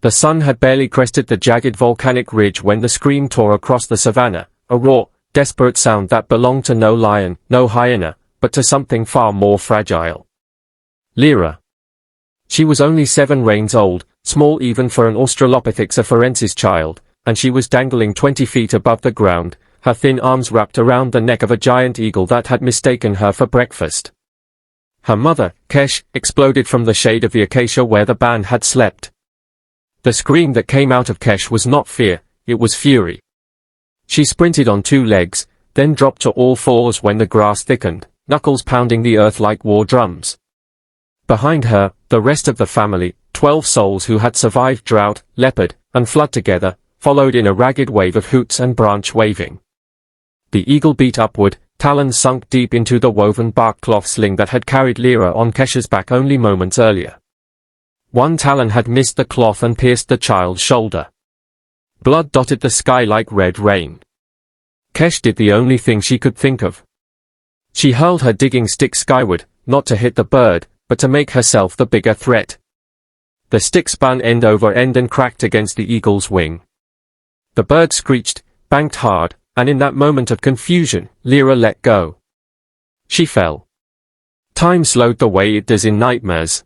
The sun had barely crested the jagged volcanic ridge when the scream tore across the savannah, a raw, desperate sound that belonged to no lion, no hyena, but to something far more fragile. Lira. She was only 7 reigns old, small even for an Australopithecus afarensis child, and she was dangling 20 feet above the ground, her thin arms wrapped around the neck of a giant eagle that had mistaken her for breakfast. Her mother, Kesh, exploded from the shade of the acacia where the band had slept. The scream that came out of Kesh was not fear, it was fury. She sprinted on 2 legs, then dropped to all 4s when the grass thickened, knuckles pounding the earth like war drums. Behind her, the rest of the family, 12 souls who had survived drought, leopard, and flood together, followed in a ragged wave of hoots and branch waving. The eagle beat upward, talons sunk deep into the woven bark cloth sling that had carried Lira on Kesh's back only moments earlier. One talon had missed the cloth and pierced the child's shoulder. Blood dotted the sky like red rain. Kesh did the only thing she could think of. She hurled her digging stick skyward, not to hit the bird, but to make herself the bigger threat. The stick spun end over end and cracked against the eagle's wing. The bird screeched, banked hard, and in that moment of confusion, Lira let go. She fell. Time slowed the way it does in nightmares.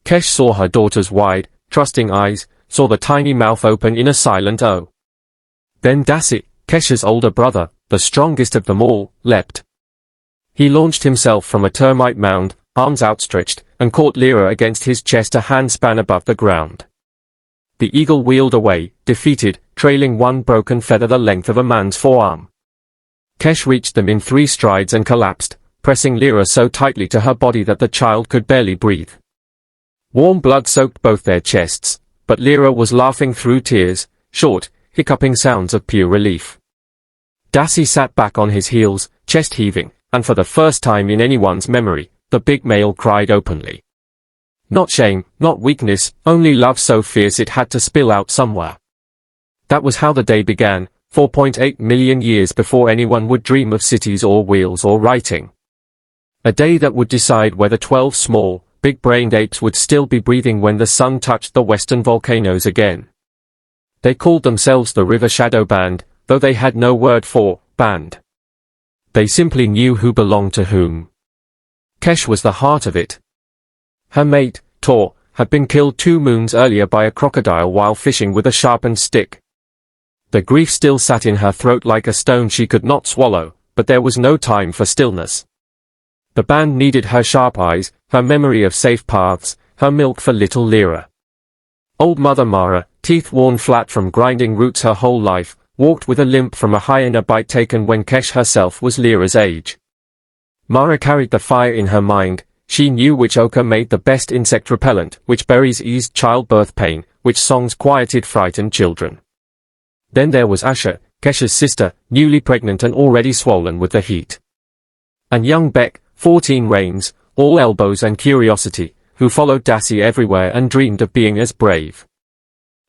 Kesh saw her daughter's wide, trusting eyes, saw the tiny mouth open in a silent "oh." Then Dassi, Kesh's older brother, the strongest of them all, leapt. He launched himself from a termite mound, arms outstretched, and caught Lira against his chest a handspan above the ground. The eagle wheeled away, defeated, trailing one broken feather the length of a man's forearm. Kesh reached them in 3 strides and collapsed, pressing Lira so tightly to her body that the child could barely breathe. Warm blood soaked both their chests, but Lira was laughing through tears, short, hiccuping sounds of pure relief. Dassi sat back on his heels, chest heaving, and for the first time in anyone's memory, the big male cried openly. Not shame, not weakness, only love so fierce it had to spill out somewhere. That was how the day began, 4.8 million years before anyone would dream of cities or wheels or writing. A day that would decide whether 12 small, big-brained apes would still be breathing when the sun touched the western volcanoes again. They called themselves the River Shadow Band, though they had no word for band. They simply knew who belonged to whom. Kesh was the heart of it. Her mate, Tor, had been killed 2 moons earlier by a crocodile while fishing with a sharpened stick. The grief still sat in her throat like a stone she could not swallow, but there was no time for stillness. The band needed her sharp eyes, her memory of safe paths, her milk for little Lira. Old Mother Mara, teeth worn flat from grinding roots her whole life, walked with a limp from a hyena bite taken when Kesh herself was Lira's age. Mara carried the fire in her mind. She knew which ochre made the best insect repellent, which berries eased childbirth pain, which songs quieted frightened children. Then there was Asha, Kesh's sister, newly pregnant and already swollen with the heat. And young Beck, 14 reigns, all elbows and curiosity, who followed Dassi everywhere and dreamed of being as brave.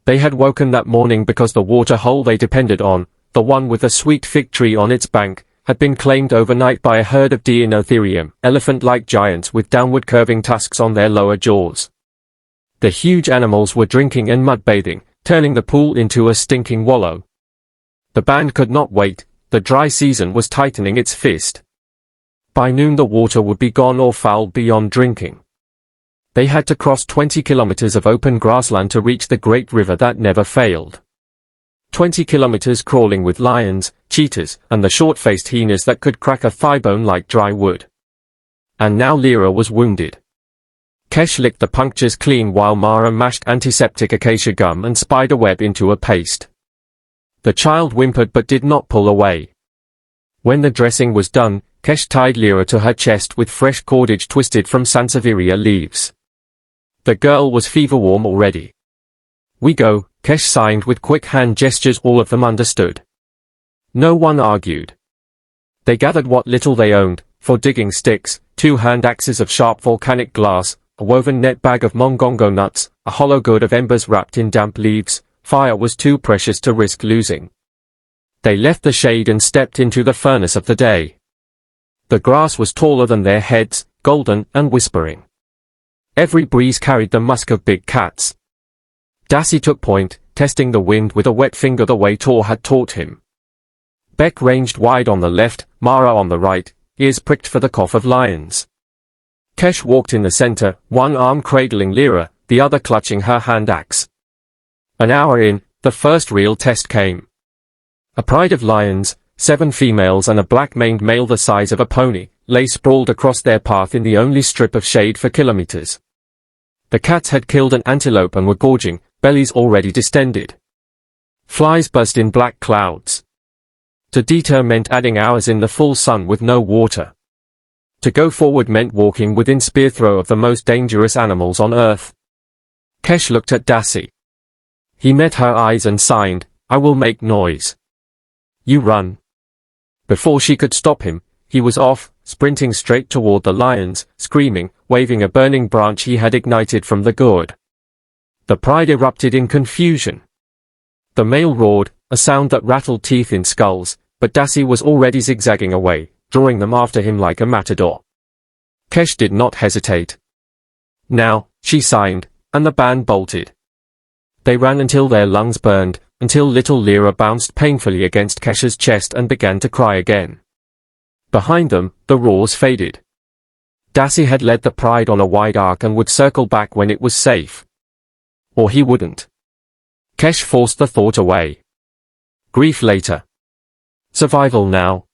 They had woken that morning because the water hole they depended on, the one with a sweet fig tree on its bank, had been claimed overnight by a herd of Deinotherium, elephant-like giants with downward curving tusks on their lower jaws. The huge animals were drinking and mud-bathing, turning the pool into a stinking wallow. The band could not wait, the dry season was tightening its fist. By noon the water would be gone or fouled beyond drinking. They had to cross 20 kilometers of open grassland to reach the great river that never failed. 20 kilometers crawling with lions, cheetahs, and the short-faced hyenas that could crack a thigh bone like dry wood. And now Lira was wounded. Kesh licked the punctures clean while Mara mashed antiseptic acacia gum and spider web into a paste. The child whimpered but did not pull away. When the dressing was done, Kesh tied Lira to her chest with fresh cordage twisted from Sansevieria leaves. The girl was fever-warm already. "We go," Kesh signed with quick hand gestures all of them understood. No one argued. They gathered what little they owned, 4 digging sticks, 2 hand axes of sharp volcanic glass, a woven net bag of mongongo nuts, a hollow gourd of embers wrapped in damp leaves. Fire was too precious to risk losing. They left the shade and stepped into the furnace of the day. The grass was taller than their heads, golden and whispering. Every breeze carried the musk of big cats. Dassey took point, testing the wind with a wet finger the way Tor had taught him. Beck ranged wide on the left, Mara on the right, ears pricked for the cough of lions. Kesh walked in the center, one arm cradling Lira, the other clutching her hand axe. An hour in, the first real test came. A pride of lions, 7 females and a black-maned male the size of a pony, lay sprawled across their path in the only strip of shade for kilometers. The cats had killed an antelope and were gorging, bellies already distended. Flies buzzed in black clouds. To deter meant adding hours in the full sun with no water. To go forward meant walking within spear throw of the most dangerous animals on earth. Kesh looked at Dassey. He met her eyes and signed, "I will make noise. You run." Before she could stop him, he was off, sprinting straight toward the lions, screaming, waving a burning branch he had ignited from the gourd. The pride erupted in confusion. The male roared, a sound that rattled teeth in skulls, but Dassey was already zigzagging away, drawing them after him like a matador. Kesh did not hesitate. "Now," she signed, and the band bolted. They ran until their lungs burned, until little Lira bounced painfully against Kesh's chest and began to cry again. Behind them, the roars faded. Dassey had led the pride on a wide arc and would circle back when it was safe. Or he wouldn't. Kesh forced the thought away. Grief later. Survival now.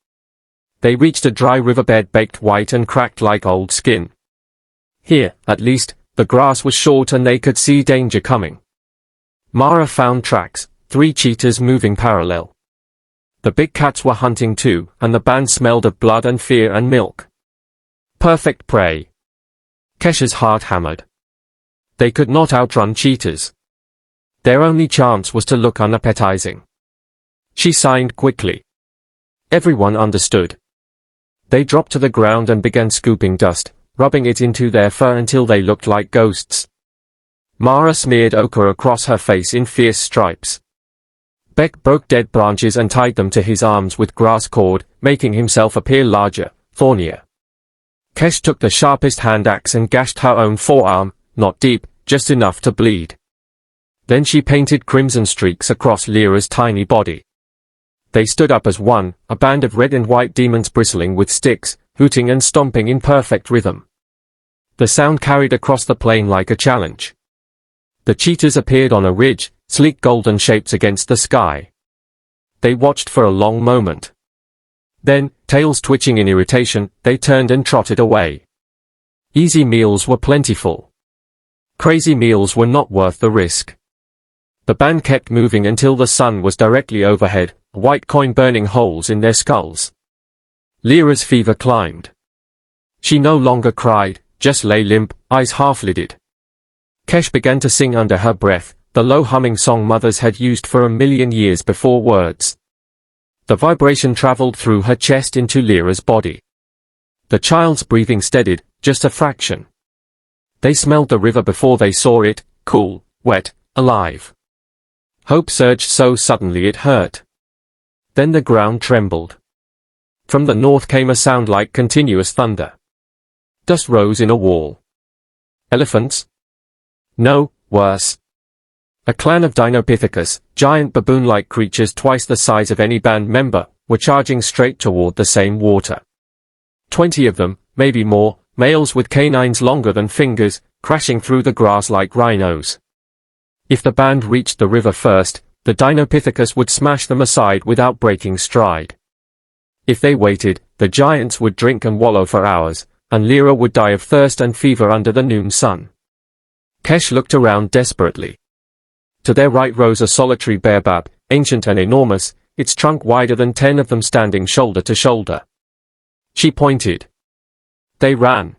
They reached a dry riverbed baked white and cracked like old skin. Here, at least, the grass was short and they could see danger coming. Mara found tracks, 3 cheetahs moving parallel. The big cats were hunting too, and the band smelled of blood and fear and milk. Perfect prey. Kesh's heart hammered. They could not outrun cheetahs. Their only chance was to look unappetizing. She signed quickly. Everyone understood. They dropped to the ground and began scooping dust, rubbing it into their fur until they looked like ghosts. Mara smeared ochre across her face in fierce stripes. Beck broke dead branches and tied them to his arms with grass cord, making himself appear larger, thornier. Kesh took the sharpest hand axe and gashed her own forearm, not deep, just enough to bleed. Then she painted crimson streaks across Lira's tiny body. They stood up as one, a band of red and white demons bristling with sticks, hooting and stomping in perfect rhythm. The sound carried across the plain like a challenge. The cheetahs appeared on a ridge, sleek golden shapes against the sky. They watched for a long moment. Then, tails twitching in irritation, they turned and trotted away. Easy meals were plentiful. Crazy meals were not worth the risk. The band kept moving until the sun was directly overhead, a white coin burning holes in their skulls. Lira's fever climbed. She no longer cried, just lay limp, eyes half-lidded. Kesh began to sing under her breath, the low humming song mothers had used for 1,000,000 years before words. The vibration traveled through her chest into Lira's body. The child's breathing steadied, just a fraction. They smelled the river before they saw it, cool, wet, alive. Hope surged so suddenly it hurt. Then the ground trembled. From the north came a sound like continuous thunder. Dust rose in a wall. Elephants? No, worse. A clan of Dinopithecus, giant baboon-like creatures twice the size of any band member, were charging straight toward the same water. 20 of them, maybe more, males with canines longer than fingers, crashing through the grass like rhinos. If the band reached the river first, the Dinopithecus would smash them aside without breaking stride. If they waited, the giants would drink and wallow for hours, and Lira would die of thirst and fever under the noon sun. Kesh looked around desperately. To their right rose a solitary baobab, ancient and enormous, its trunk wider than 10 of them standing shoulder to shoulder. She pointed. They ran.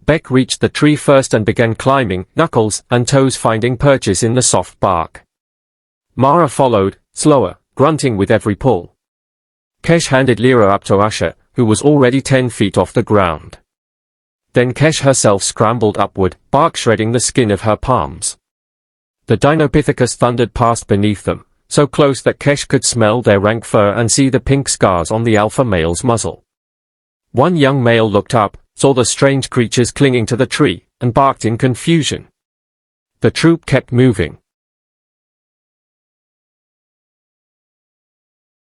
Beck reached the tree first and began climbing, knuckles and toes finding purchase in the soft bark. Mara followed, slower, grunting with every pull. Kesh handed Lira up to Usher, who was already 10 feet off the ground. Then Kesh herself scrambled upward, bark shredding the skin of her palms. The Dinopithecus thundered past beneath them, so close that Kesh could smell their rank fur and see the pink scars on the alpha male's muzzle. One young male looked up, saw the strange creatures clinging to the tree, and barked in confusion. The troop kept moving.